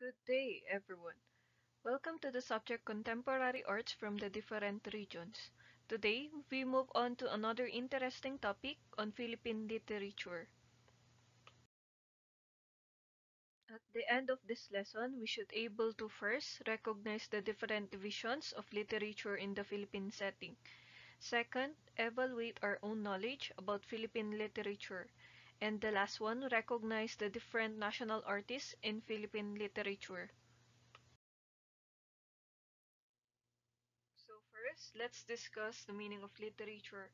Good day, everyone. Welcome to the subject Contemporary Arts from the Different Regions. Today, we move on to another interesting topic on Philippine literature. At the end of this lesson, we should able to first recognize the different divisions of literature in the Philippine setting. Second, evaluate our own knowledge about Philippine literature. And the last one, recognize the different national artists in Philippine literature. So first, let's discuss the meaning of literature.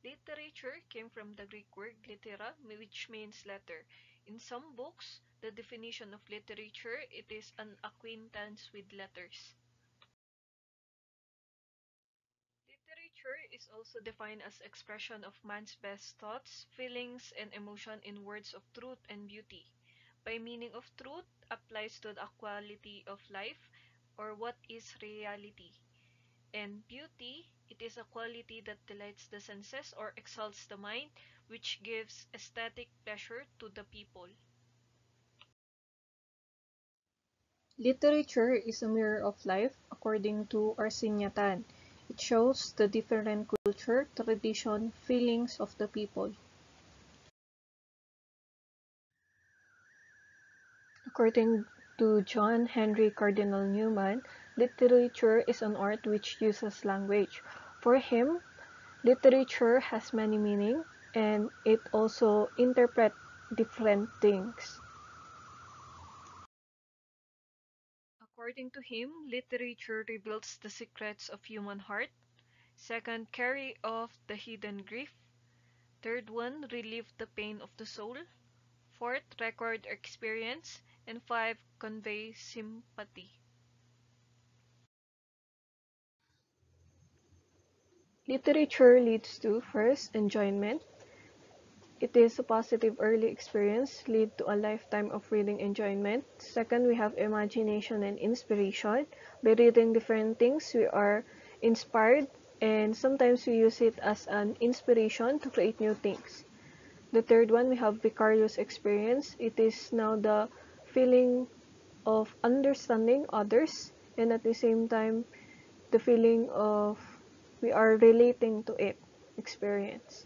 Literature came from the Greek word litera, which means letter. In some books, the definition of literature it is an acquaintance with letters. Literature is also defined as expression of man's best thoughts, feelings, and emotion in words of truth and beauty. By meaning of truth applies to the quality of life or what is reality. And beauty, it is a quality that delights the senses or exalts the mind, which gives aesthetic pleasure to the people. Literature is a mirror of life, according to Arsinyatan. It shows the different culture, tradition, feelings of the people. According to John Henry Cardinal Newman, literature is an art which uses language. For him, literature has many meanings and it also interprets different things. According to him, literature reveals the secrets of human heart. Second, carry off the hidden grief. Third one, relieve the pain of the soul. Fourth, record experience. And five, convey sympathy. Literature leads to, first, enjoyment. It is a positive early experience, lead to a lifetime of reading enjoyment. Second, we have imagination and inspiration. By reading different things, we are inspired and sometimes we use it as an inspiration to create new things. The third one, we have vicarious experience. It is now the feeling of understanding others and at the same time, the feeling of we are relating to it, experience.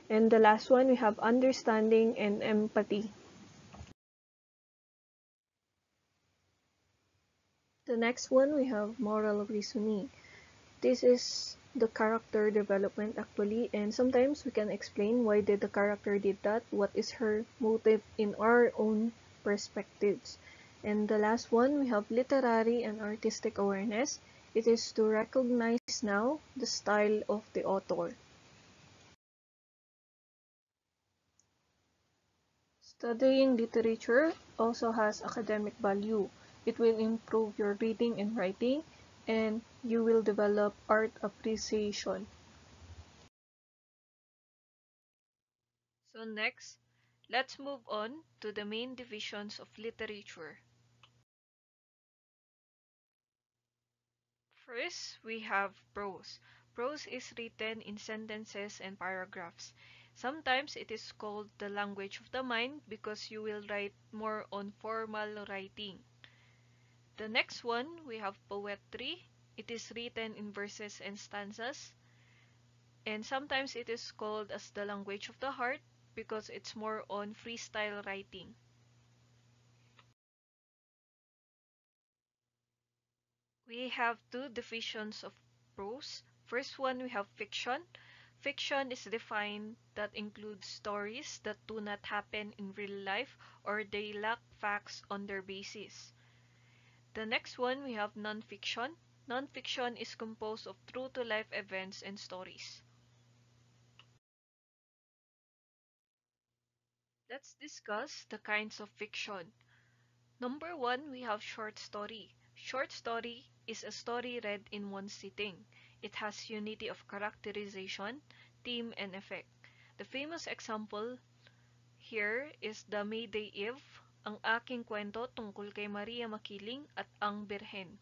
And the last one, we have understanding and empathy. The next one, we have moral reasoning. This is the character development actually, and sometimes we can explain why did the character did that, what is her motive in our own perspectives. And the last one, we have literary and artistic awareness. It is to recognize now the style of the author. Studying literature also has academic value. It will improve your reading and writing, and you will develop art appreciation. So next, let's move on to the main divisions of literature. First, we have prose. Prose is written in sentences and paragraphs. Sometimes it is called the language of the mind because you will write more on formal writing. The next one, we have poetry. It is written in verses and stanzas. And sometimes it is called as the language of the heart because it's more on freestyle writing. We have two divisions of prose. First one, we have fiction. Fiction is defined that includes stories that do not happen in real life or they lack facts on their basis. The next one, we have nonfiction. Nonfiction is composed of true-to-life events and stories. Let's discuss the kinds of fiction. Number one, we have short story. Short story is a story read in one sitting. It has unity of characterization, theme, and effect. The famous example here is the May Day Eve, ang aking kwento tungkol kay Maria Makiling at ang Birhen.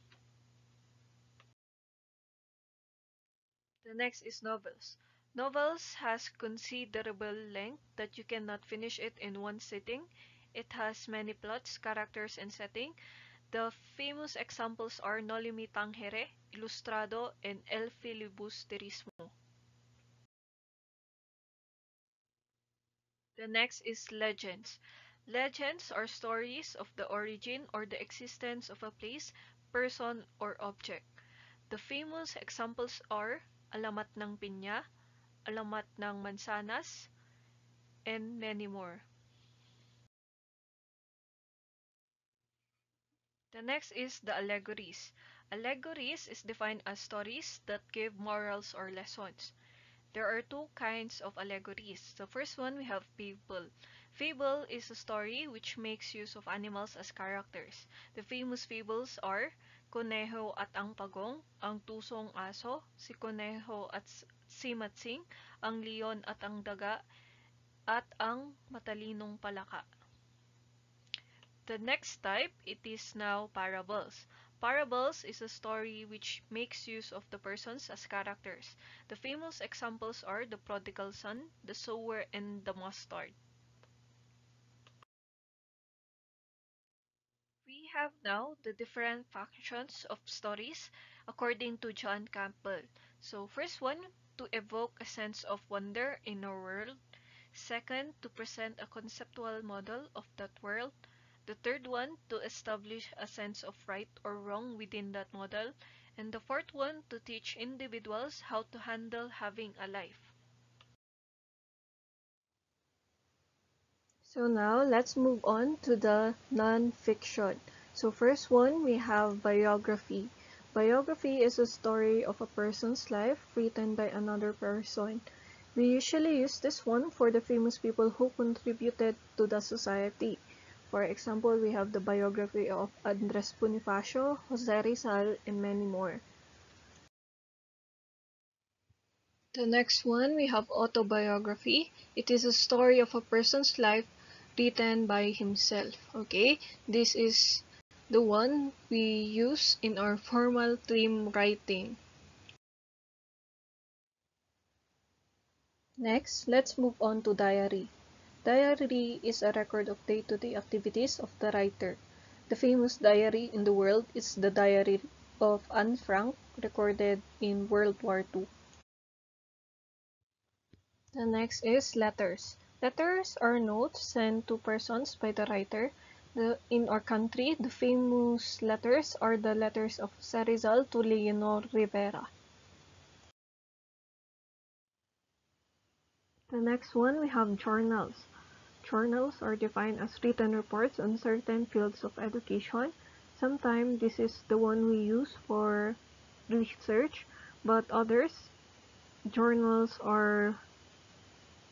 The next is novels. Novels has considerable length that you cannot finish it in one sitting. It has many plots, characters, and setting The famous examples are No Limitang Here, Ilustrado, and El Filibusterismo. The next is legends. Legends are stories of the origin or the existence of a place, person, or object. The famous examples are Alamat ng Pinya, Alamat ng Mansanas, and many more. The next is the allegories. Allegories is defined as stories that give morals or lessons. There are two kinds of allegories. The first one, we have fable. Fable is a story which makes use of animals as characters. The famous fables are Conejo at ang Pagong, ang Tusong Aso, si Conejo at si Matsing, ang Leon at ang Daga, at ang Matalinong Palaka. The next type, it is now parables. Parables is a story which makes use of the persons as characters. The famous examples are the prodigal son, the sower, and the mustard. We have now the different factions of stories according to John Campbell. So first one, to evoke a sense of wonder in our world. Second, to present a conceptual model of that world. The third one, to establish a sense of right or wrong within that model. And the fourth one, to teach individuals how to handle having a life. So now, let's move on to the non-fiction. So first one, we have biography. Biography is a story of a person's life written by another person. We usually use this one for the famous people who contributed to the society. For example, we have the biography of Andres Bonifacio, Jose Rizal, and many more. The next one, we have autobiography. It is a story of a person's life written by himself. Okay, this is the one we use in our formal theme writing. Next, let's move on to diary. Diary is a record of day-to-day activities of the writer. The famous diary in the world is the diary of Anne Frank, recorded in World War II. The next is letters. Letters are notes sent to persons by the writer. In our country, the famous letters are the letters of Jose Rizal to Leonor Rivera. The next one, we have journals. Journals are defined as written reports on certain fields of education. Sometimes this is the one we use for research, but others, journals are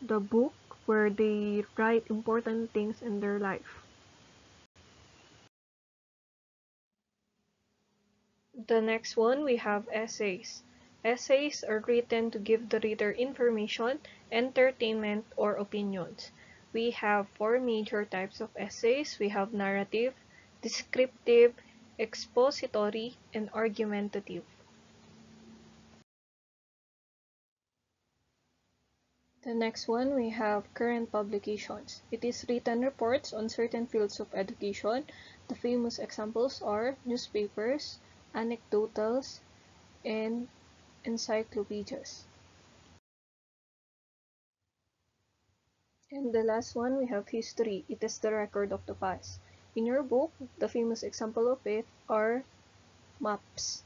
the book where they write important things in their life. The next one, we have essays. Essays are written to give the reader information, entertainment, or opinions. We have four major types of essays. We have narrative, descriptive, expository, and argumentative. The next one, we have current publications. It is written reports on certain fields of education. The famous examples are newspapers, anecdotals, and encyclopedias. And the last one, we have history. It is the record of the past. In your book, the famous example of it are maps.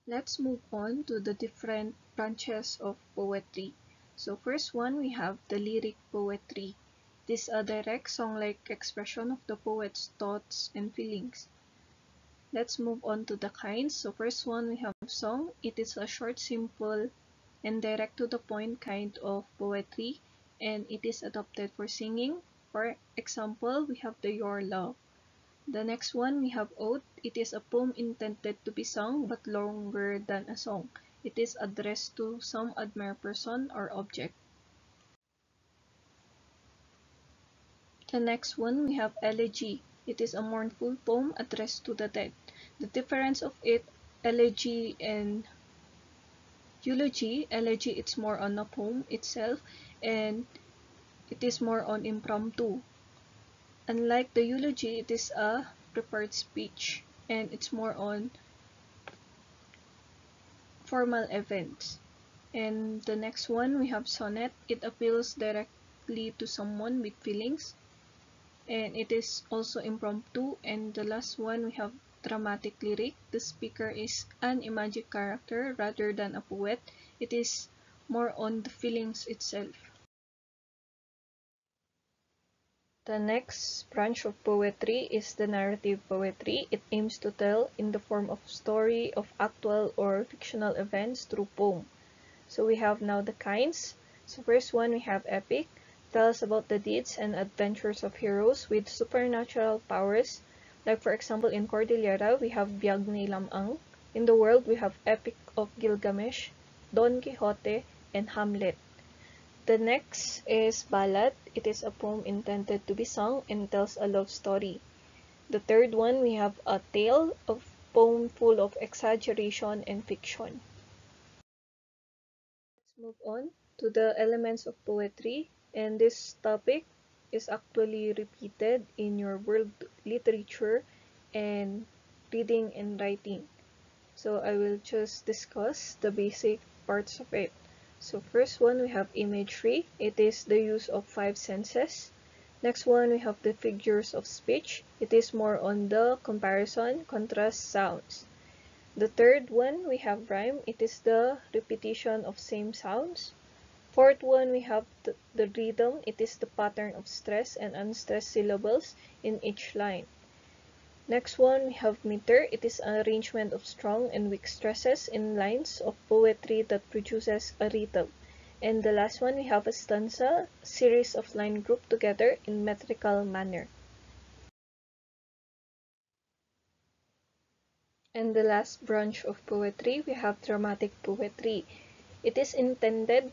Let's move on to the different branches of poetry. So first one, we have the lyric poetry. This is a direct song-like expression of the poet's thoughts and feelings. Let's move on to the kinds. So first one, we have song. It is a short, simple, and direct to the point kind of poetry, and it is adopted for singing. For example, we have the Your Love. The next one, we have ode. It is a poem intended to be sung but longer than a song. It is addressed to some admired person or object. The next one, we have elegy. It is a mournful poem addressed to the dead. The difference of it, elegy and eulogy. Elegy, it's more on a poem itself, and it is more on impromptu. Unlike the eulogy, it is a prepared speech, and it's more on formal events. And the next one, we have sonnet. It appeals directly to someone with feelings, and it is also impromptu. And the last one, we have dramatic lyric. The speaker is an imagined character rather than a poet. It is more on the feelings itself. The next branch of poetry is the narrative poetry. It aims to tell in the form of story of actual or fictional events through poem. So we have now the kinds. So first one, we have epic. Tells about the deeds and adventures of heroes with supernatural powers. Like for example, in Cordillera, we have Biag ni Lamang. In the world, we have Epic of Gilgamesh, Don Quixote, and Hamlet. The next is ballad. It is a poem intended to be sung and tells a love story. The third one, we have a tale of poem full of exaggeration and fiction. Let's move on to the elements of poetry, and this topic is actually repeated in your world literature and reading and writing. So I will just discuss the basic parts of it. So first one, we have imagery. It is the use of 5 senses. Next one, we have the figures of speech. It is more on the comparison, contrast sounds. The third one, we have rhyme. It is the repetition of same sounds. Fourth one, we have the rhythm. It is the pattern of stressed and unstressed syllables in each line. Next one, we have meter. It is an arrangement of strong and weak stresses in lines of poetry that produces a rhythm. And the last one, we have a stanza, series of lines grouped together in metrical manner. And the last branch of poetry, we have dramatic poetry. It is intended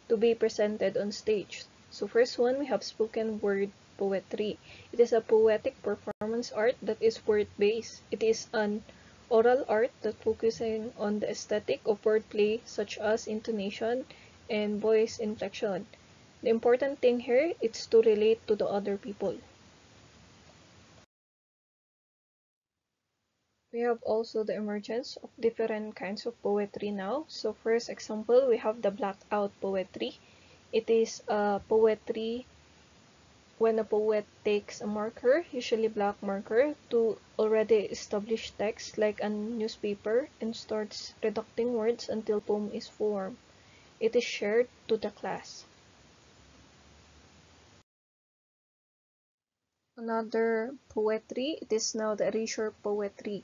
to be presented on stage. So first one, we have spoken word poetry. It is a poetic performance art that is word-based. It is an oral art that focuses on the aesthetic of wordplay such as intonation and voice inflection. The important thing here is to relate to the other people. We have also the emergence of different kinds of poetry now. So first example, we have the blackout poetry. It is a poetry when a poet takes a marker, usually black marker, to already established text like a newspaper and starts reducting words until poem is formed. It is shared to the class. Another poetry, it is now the erasure poetry.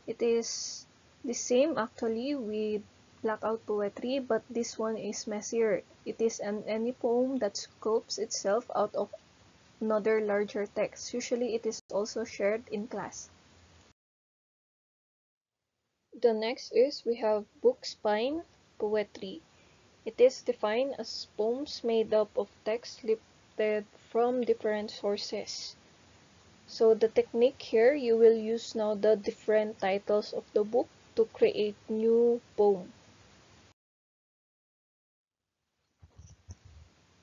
It is the same actually with blackout poetry, but this one is messier. It is any poem that scopes itself out of another larger text. Usually it is also shared in class. The next is we have book spine poetry. It is defined as poems made up of text lifted from different sources. So the technique here, you will use now the different titles of the book to create new poem.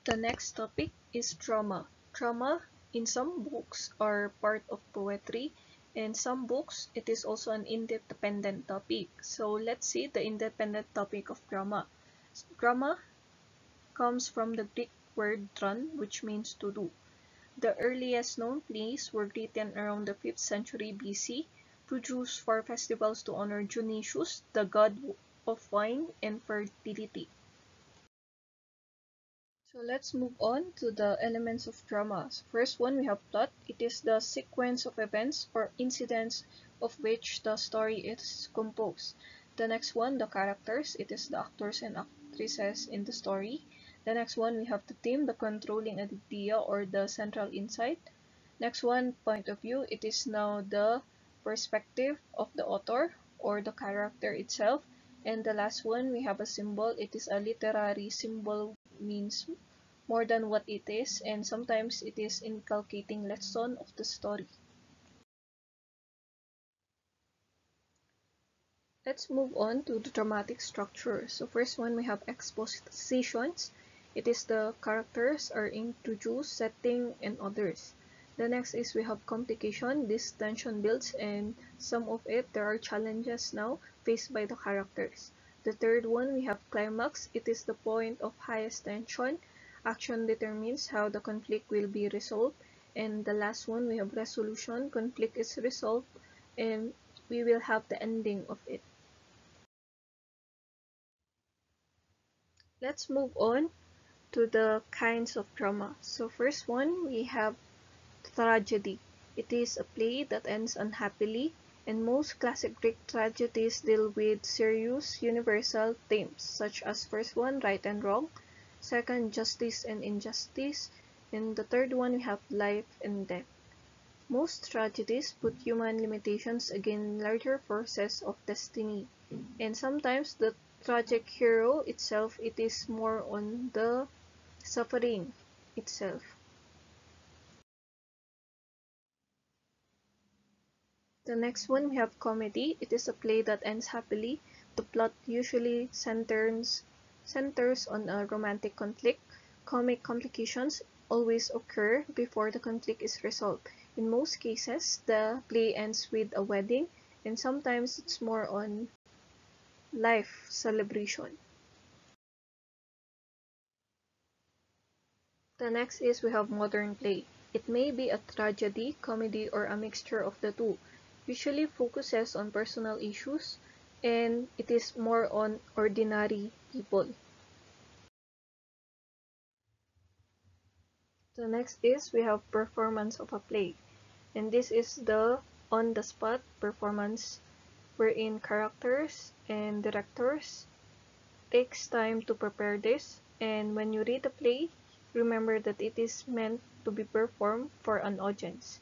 The next topic is drama. Drama in some books are part of poetry, and some books it is also an independent topic. So let's see the independent topic of drama. Drama comes from the Greek word dron, which means to do. The earliest known plays were written around the 5th century BC, produced for festivals to honor Dionysius, the god of wine and fertility. So let's move on to the elements of drama. So first one, we have plot. It is the sequence of events or incidents of which the story is composed. The next one, the characters. It is the actors and actresses in the story. The next one, we have the theme, the controlling idea or the central insight. Next one, point of view. It is now the perspective of the author or the character itself. And the last one, we have a symbol. It is a literary symbol, means more than what it is, and sometimes it is inculcating lesson of the story. Let's move on to the dramatic structure. So first one, we have expositions. It is the characters are introduced, setting, and others. The next is we have complication. This tension builds, and some of it there are challenges now faced by the characters. The third one we have climax. It is the point of highest tension. Action determines how the conflict will be resolved. And the last one we have resolution. Conflict is resolved and we will have the ending of it. Let's move on to the kinds of drama. So first one we have tragedy. It is a play that ends unhappily, and most classic Greek tragedies deal with serious universal themes such as first one right and wrong, second justice and injustice, and the third one we have life and death. Most tragedies put human limitations against larger forces of destiny, and sometimes the tragic hero itself it is more on the suffering itself. The next one we have comedy. It is a play that ends happily. The plot usually centers on a romantic conflict. Comic complications always occur before the conflict is resolved. In most cases, the play ends with a wedding, and sometimes it's more on life celebration. The next is we have modern play. It may be a tragedy, comedy, or a mixture of the two. Usually focuses on personal issues, and it is more on ordinary people. The next is we have performance of a play, and this is the on-the-spot performance wherein characters and directors takes time to prepare this, and when you read the play, remember that it is meant to be performed for an audience.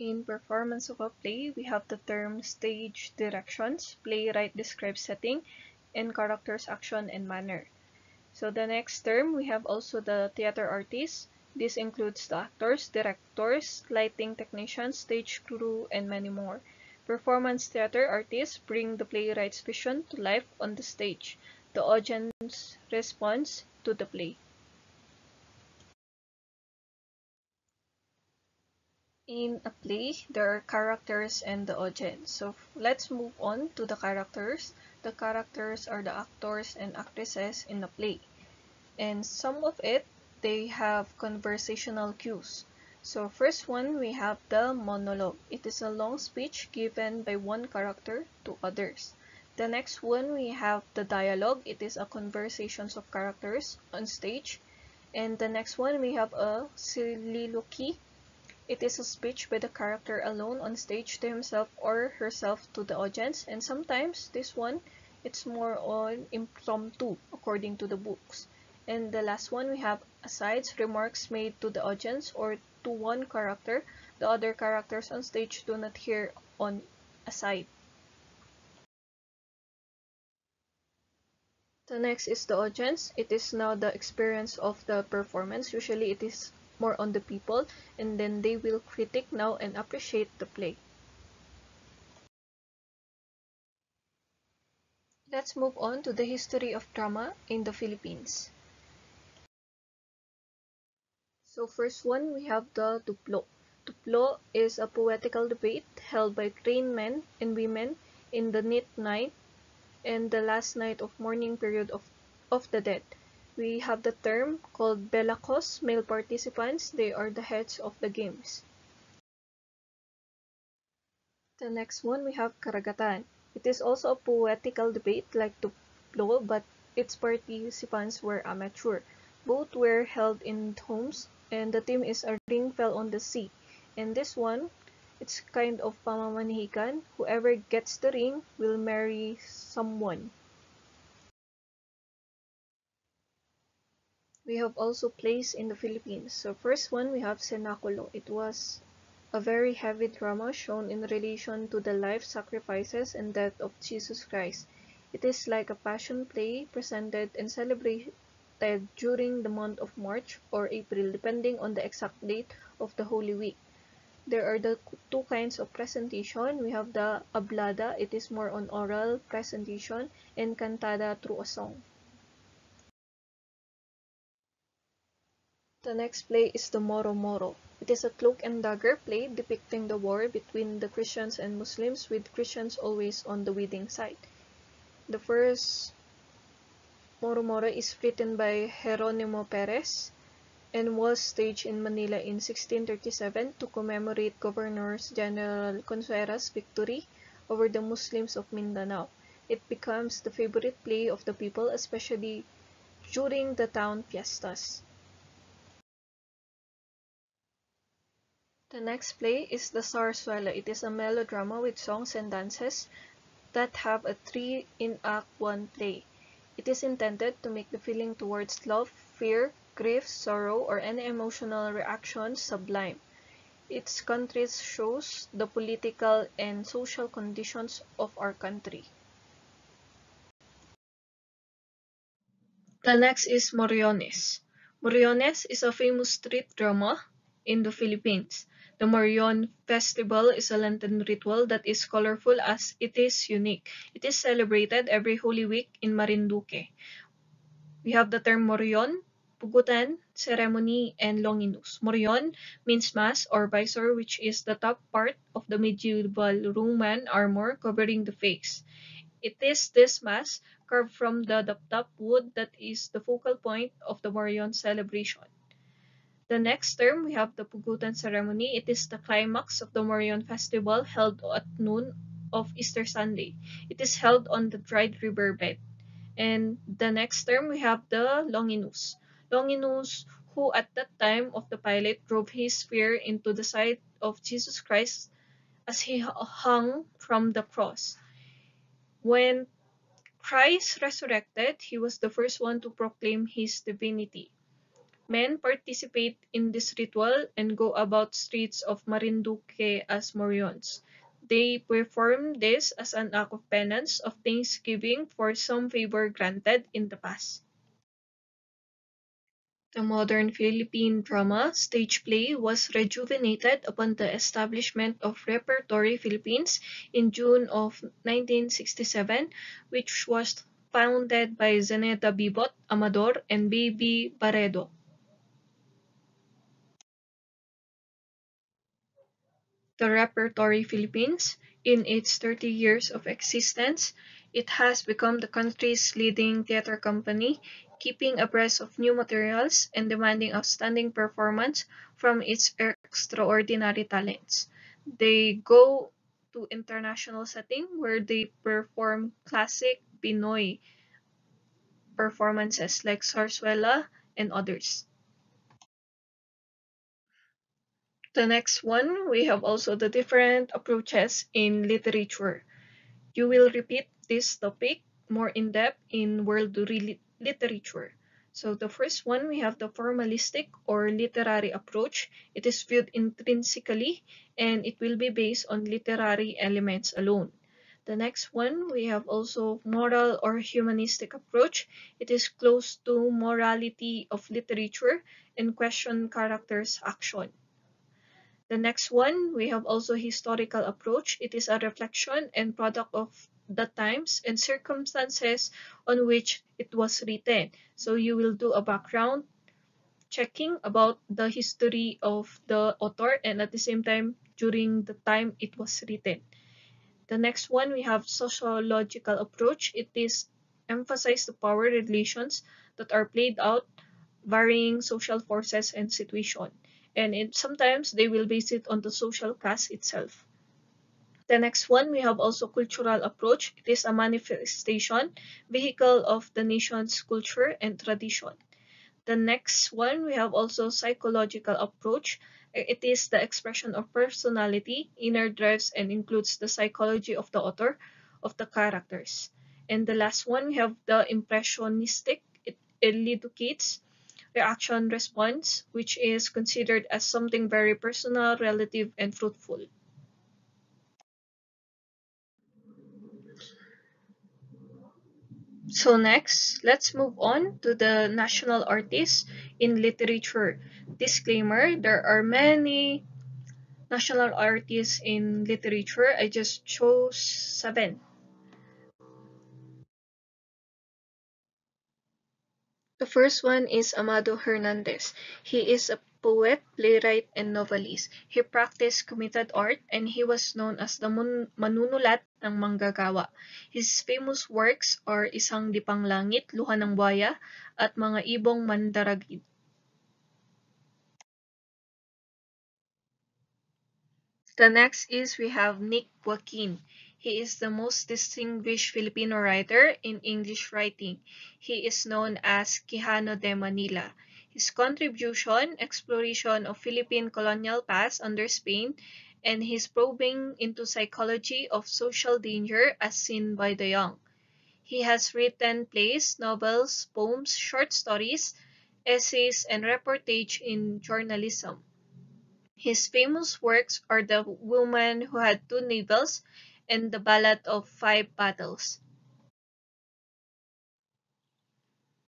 In performance of a play, we have the term stage directions. Playwright describes setting and characters' action and manner. So the next term, we have also the theater artists. This includes the actors, directors, lighting technicians, stage crew, and many more. Performance theater artists bring the playwright's vision to life on the stage. The audience responds to the play. In a play, there are characters and the audience. So let's move on to the characters. The characters are the actors and actresses in a play. And some of it, they have conversational cues. So first one, we have the monologue. It is a long speech given by one character to others. The next one, we have the dialogue. It is a conversations of characters on stage. And the next one, we have a soliloquy. It is a speech by the character alone on stage to himself or herself to the audience, and sometimes this one, it's more on impromptu according to the books. And the last one, we have asides, remarks made to the audience or to one character. The other characters on stage do not hear on aside. The next is the audience. It is now the experience of the performance. Usually it is more on the people, and then they will critique now and appreciate the play. Let's move on to the history of drama in the Philippines. So first one, we have the tuplo. Tuplo is a poetical debate held by trained men and women in the neat night and the last night of mourning period of the dead. We have the term called belacos, male participants. They are the heads of the games. The next one, we have karagatan. It is also a poetical debate like tuplo, but its participants were amateur. Both were held in homes, and the theme is a ring fell on the sea. And this one, it's kind of pamamanihikan. Whoever gets the ring will marry someone. We have also plays in the Philippines. So first one, we have Cenaculo. It was a very heavy drama shown in relation to the life sacrifices and death of Jesus Christ. It is like a passion play presented and celebrated during the month of March or April, depending on the exact date of the Holy Week. There are the two kinds of presentation. We have the hablada. It is more on oral presentation, and cantada through a song. The next play is the Moro Moro. It is a cloak and dagger play depicting the war between the Christians and Muslims, with Christians always on the winning side. The first Moro Moro is written by Jeronimo Perez and was staged in Manila in 1637 to commemorate Governor General Consuegra's victory over the Muslims of Mindanao. It becomes the favorite play of the people, especially during the town fiestas. The next play is the Zarzuela. It is a melodrama with songs and dances that have a 3-in-act 1 play. It is intended to make the feeling towards love, fear, grief, sorrow, or any emotional reaction sublime. Its country shows the political and social conditions of our country. The next is Moriones. Moriones is a famous street drama in the Philippines. The Morion Festival is a Lenten ritual that is colorful as it is unique. It is celebrated every Holy Week in Marinduque. We have the term Morion, Pugutan, Ceremony, and Longinus. Morion means mass or visor, which is the top part of the medieval Roman armor covering the face. It is this mass, carved from the top wood, that is the focal point of the Morion celebration. The next term, we have the Pugutan ceremony. It is the climax of the Morion festival held at noon of Easter Sunday. It is held on the dried riverbed. And the next term, we have the Longinus. Longinus, who at that time of the pilot drove his spear into the side of Jesus Christ as he hung from the cross. When Christ resurrected, he was the first one to proclaim his divinity. Men participate in this ritual and go about streets of Marinduque as Morions. They perform this as an act of penance, of thanksgiving for some favor granted in the past. The modern Philippine drama stage play was rejuvenated upon the establishment of Repertory Philippines in June of 1967, which was founded by Zeneta Bibot Amador and Baby Barredo. The Repertory Philippines, in its 30 years of existence, it has become the country's leading theater company, keeping abreast of new materials and demanding outstanding performance from its extraordinary talents. They go to international setting where they perform classic Pinoy performances like Zarzuela and others. The next one, we have also the different approaches in literature. You will repeat this topic more in depth in world literature. So the first one, we have the formalistic or literary approach. It is viewed intrinsically and it will be based on literary elements alone. The next one, we have also moral or humanistic approach. It is close to morality of literature and question characters' action. The next one, we have also historical approach. It is a reflection and product of the times and circumstances on which it was written. So you will do a background checking about the history of the author and at the same time during the time it was written. The next one, we have sociological approach. It is emphasize the power relations that are played out varying social forces and situation. And sometimes they will base it on the social class itself. The next one, we have also cultural approach. It is a manifestation, vehicle of the nation's culture and tradition. The next one, we have also psychological approach. It is the expression of personality, inner drives, and includes the psychology of the author, of the characters. And the last one, we have the impressionistic. It educates reaction response, which is considered as something very personal, relative, and fruitful. So next, let's move on to the national artists in literature. Disclaimer, there are many national artists in literature. I just chose 7. The first one is Amado Hernandez. He is a poet, playwright, and novelist. He practiced committed art and he was known as the manunulat ng manggagawa. His famous works are Isang Dipang Langit, Luha ng Buhaya, at Mga Ibong Mandaragit. The next is we have Nick Joaquin. He is the most distinguished Filipino writer in English writing. He is known as Quijano de Manila. His contribution, exploration of Philippine colonial past under Spain, and his probing into psychology of social danger as seen by the young. He has written plays, novels, poems, short stories, essays, and reportage in journalism. His famous works are The Woman Who Had Two Navels and The Ballad of Five Battles.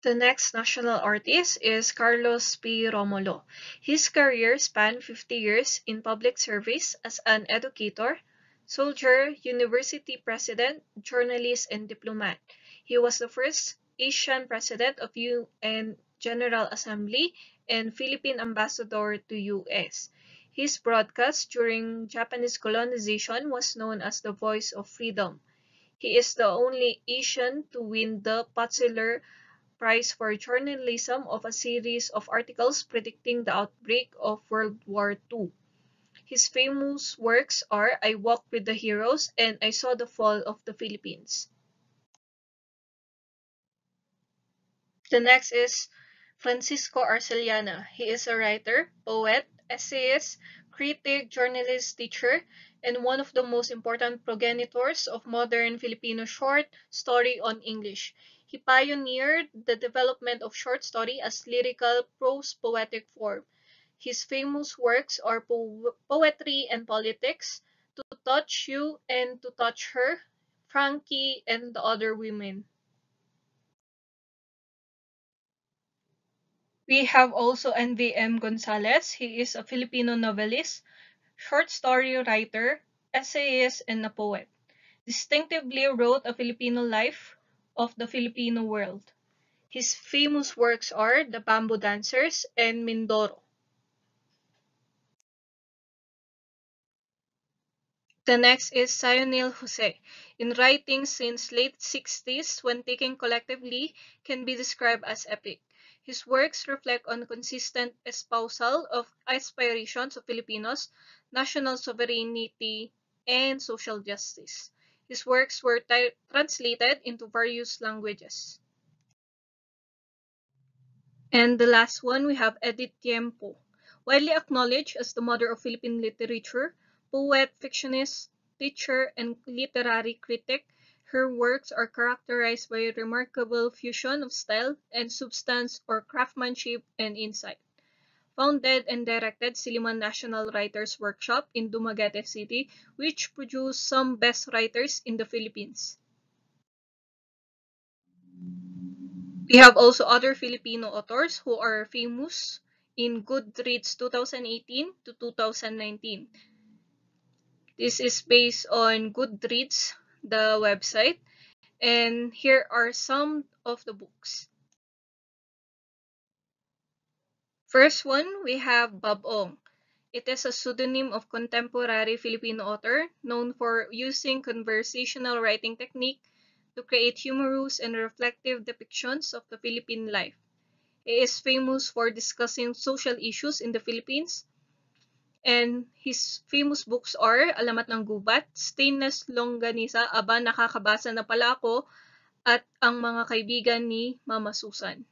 The next national artist is Carlos P. Romulo. His career spanned 50 years in public service as an educator, soldier, university president, journalist, and diplomat. He was the first Asian president of UN General Assembly and Philippine ambassador to US. His broadcast during Japanese colonization was known as the Voice of Freedom. He is the only Asian to win the Pulitzer Prize for Journalism of a series of articles predicting the outbreak of World War II. His famous works are I Walked with the Heroes and I Saw the Fall of the Philippines. The next is Francisco Arcellana. He is a writer, poet, essayist, critic, journalist, teacher, and one of the most important progenitors of modern Filipino short story on English. He pioneered the development of short story as lyrical prose poetic form. His famous works are Poetry and Politics, To Touch You and To Touch Her, Frankie and the Other Women. We have also N.V.M. Gonzalez. He is a Filipino novelist, short story writer, essayist, and a poet. Distinctively wrote a Filipino life of the Filipino world. His famous works are The Bamboo Dancers and Mindoro. The next is Sionil Jose. In writing since late 60s, when taken collectively, can be described as epic. His works reflect on consistent espousal of aspirations of Filipinos, national sovereignty, and social justice. His works were translated into various languages. And the last one, we have Edith Tiempo. Widely acknowledged as the mother of Philippine literature, poet, fictionist, teacher, and literary critic, her works are characterized by a remarkable fusion of style and substance or craftsmanship and insight. Founded and directed Silliman National Writers Workshop in Dumaguete City, which produced some best writers in the Philippines. We have also other Filipino authors who are famous in Goodreads 2018 to 2019. This is based on Goodreads, the website, and here are some of the books. First one, we have Bob Ong. It is a pseudonym of contemporary Filipino author known for using conversational writing technique to create humorous and reflective depictions of the Philippine life. He is famous for discussing social issues in the Philippines, and his famous books are Alamat ng Gubat, Stainless Longganisa, Aba Nakakabasa na pala ako, at Ang Mga Kaibigan ni Mama Susan.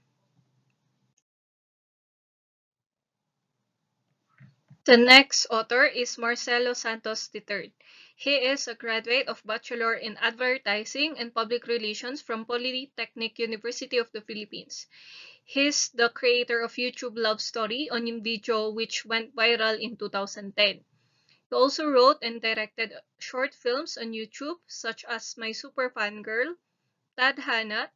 The next author is Marcelo Santos III. He is a graduate of Bachelor in Advertising and Public Relations from Polytechnic University of the Philippines. He's the creator of YouTube Love Story on video which went viral in 2010. He also wrote and directed short films on YouTube such as My Super Fangirl, Tadhana,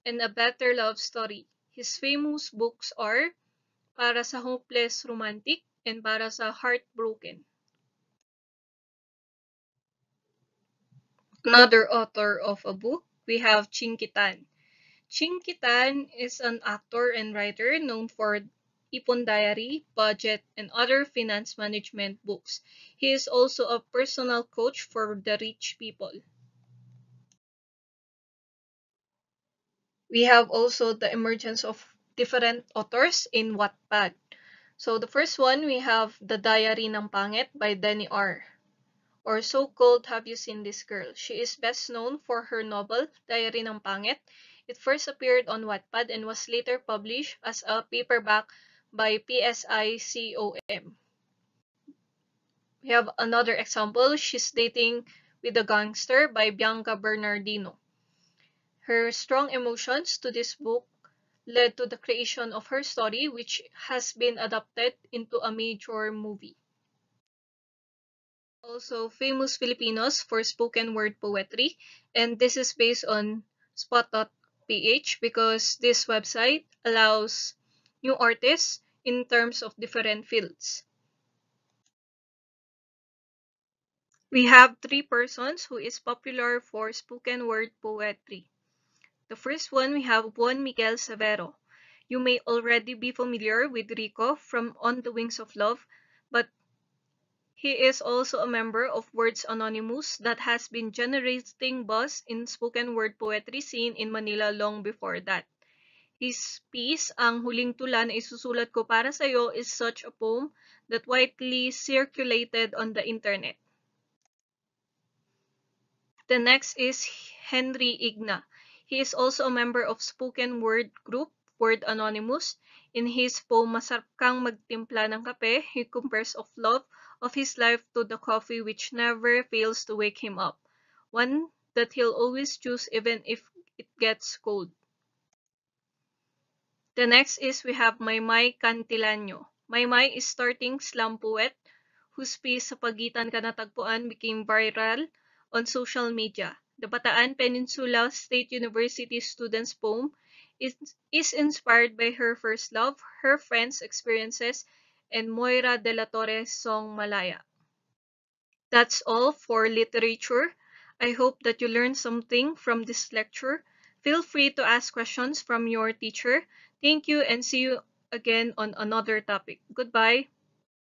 and A Better Love Story. His famous books are Para sa Hopeless Romantic and Para sa Heartbroken. Another author of a book, we have Chinkitan. Chinkitan is an actor and writer known for Ipon Diary, Budget, and other finance management books. He is also a personal coach for the rich people. We have also the emergence of different authors in Wattpad. So the first one, we have The Diary ng Pangit by Denny R. Or So-Called Have You Seen This Girl? She is best known for her novel, Diary ng Pangit. It first appeared on Wattpad and was later published as a paperback by PSICOM. We have another example, She's Dating with a Gangster by Bianca Bernardino. Her strong emotions to this book led to the creation of her story, which has been adapted into a major movie. Also, Famous Filipinos for spoken word poetry, and this is based on spot.ph because this website allows new artists in terms of different fields. We have three persons who is popular for spoken word poetry. The first one, we have Juan Miguel Severo. You may already be familiar with Rico from On the Wings of Love, but he is also a member of Words Anonymous that has been generating buzz in spoken word poetry scene in Manila long before that. His piece, Ang Huling Tula na Isusulat Ko Para Sa'yo, is such a poem that widely circulated on the internet. The next is Henry Igna. He is also a member of spoken word group Word Anonymous. In his poem Masarap Kang Magtimpla ng Kape, he compares of love of his life to the coffee which never fails to wake him up, one that he'll always choose even if it gets cold. The next is we have Maymay Cantilanyo. Maymay is starting slam poet whose piece Sa Pagitan Ka Natagpuan became viral on social media. The Bataan Peninsula State University student's poem is inspired by her first love, her friends' experiences, and Moira de la Torre's song Malaya. That's all for literature. I hope that you learned something from this lecture. Feel free to ask questions from your teacher. Thank you and see you again on another topic. Goodbye.